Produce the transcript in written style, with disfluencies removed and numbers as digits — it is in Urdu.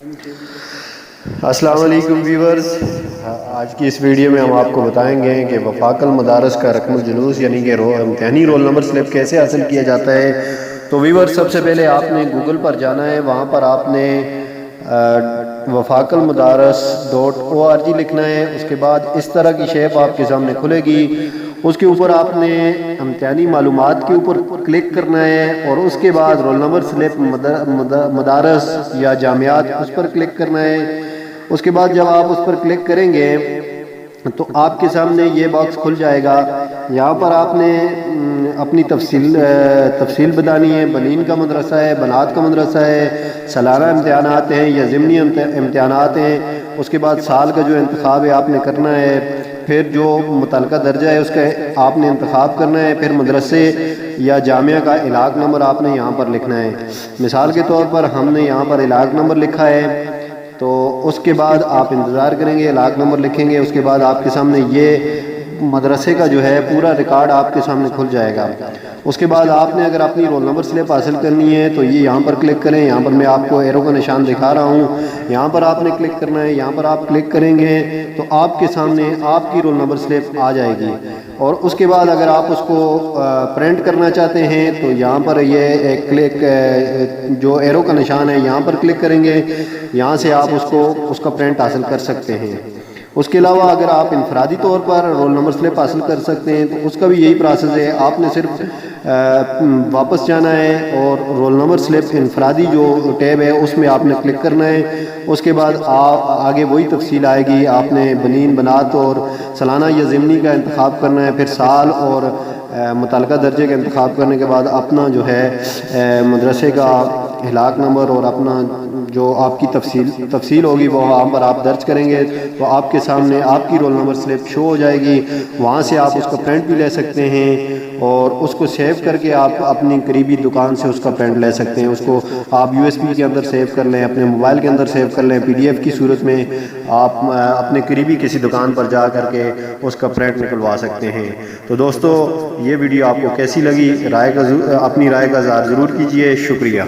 السلام علیکم ویورز، آج کی اس ویڈیو میں ہم آپ کو بتائیں گے کہ وفاق المدارس کا رقم الجلوس یعنی کہ امتحانی رول نمبر سلپ کیسے حاصل کیا جاتا ہے۔ تو ویورز، سب سے پہلے آپ نے گوگل پر جانا ہے، وہاں پر آپ نے wafaqalmadaras.org لکھنا ہے۔ اس کے بعد اس طرح کی شیپ آپ کے سامنے کھلے گی، اس کے اوپر آپ نے امتحانی معلومات کے اوپر کلک کرنا ہے اور اس کے بعد رول نمبر سلپ مدارس یا جامعات اس پر کلک کرنا ہے۔ اس کے بعد جب آپ اس پر کلک کریں گے تو آپ کے سامنے یہ باکس کھل جائے گا۔ یہاں پر آپ نے اپنی تفصیل بتانی ہے، بنین کا مدرسہ ہے، بنات کا مدرسہ ہے، سالانہ امتحانات ہیں یا ضمنی امتحانات ہیں۔ اس کے بعد سال کا جو انتخاب ہے آپ نے کرنا ہے، پھر جو متعلقہ درجہ ہے اس کا آپ نے انتخاب کرنا ہے، پھر مدرسے یا جامعہ کا علاق نمبر آپ نے یہاں پر لکھنا ہے۔ مثال کے طور پر ہم نے یہاں پر علاق نمبر لکھا ہے، تو اس کے بعد آپ انتظار کریں گے، علاق نمبر لکھیں گے، اس کے بعد آپ کے سامنے یہ مدرسے کا جو ہے پورا ریکارڈ آپ کے سامنے کھل جائے گا۔ اس کے بعد آپ نے اگر اپنی رول نمبر سلپ حاصل کرنی ہے تو یہ یہاں پر کلک کریں۔ یہاں پر میں آپ کو ایرو کا نشان دکھا رہا ہوں، یہاں پر آپ نے کلک کرنا ہے۔ یہاں پر آپ کلک کریں گے تو آپ کے سامنے آپ کی رول نمبر سلپ آ جائے گی، اور اس کے بعد اگر آپ اس کو پرنٹ کرنا چاہتے ہیں تو یہاں پر یہ کلک جو ایرو کا نشان ہے یہاں پر کلک کریں گے، یہاں سے آپ اس کا پرنٹ حاصل کر سکتے ہیں۔ اس کے علاوہ اگر آپ انفرادی طور پر رول نمبر سلپ حاصل کر سکتے ہیں تو اس کا بھی یہی پروسیس ہے۔ آپ نے صرف واپس جانا ہے اور رول نمبر سلپ انفرادی جو ٹیب ہے اس میں آپ نے کلک کرنا ہے۔ اس کے بعد آگے وہی تفصیل آئے گی، آپ نے بنین، بنات اور سالانہ یا ضمنی کا انتخاب کرنا ہے، پھر سال اور متعلقہ درجے کا انتخاب کرنے کے بعد اپنا جو ہے مدرسے کا علاق نمبر اور اپنا جو آپ کی تفصیل ہوگی وہ وہاں پر آپ درج کریں گے تو آپ کے سامنے آپ کی رول نمبر سلپ شو ہو جائے گی۔ وہاں سے آپ اس کا پرنٹ بھی لے سکتے ہیں اور اس کو سیو کر کے آپ اپنی قریبی دکان سے اس کا پرنٹ لے سکتے ہیں۔ اس کو آپ USB کے اندر سیو کر لیں، اپنے موبائل کے اندر سیو کر لیں، PDF کی صورت میں آپ اپنے قریبی کسی دکان پر جا کر کے اس کا پرنٹ نکلوا سکتے ہیں۔ تو دوستو، یہ ویڈیو آپ کو کیسی لگی، اپنی رائے کا اظہار ضرور کیجیے۔ شکریہ۔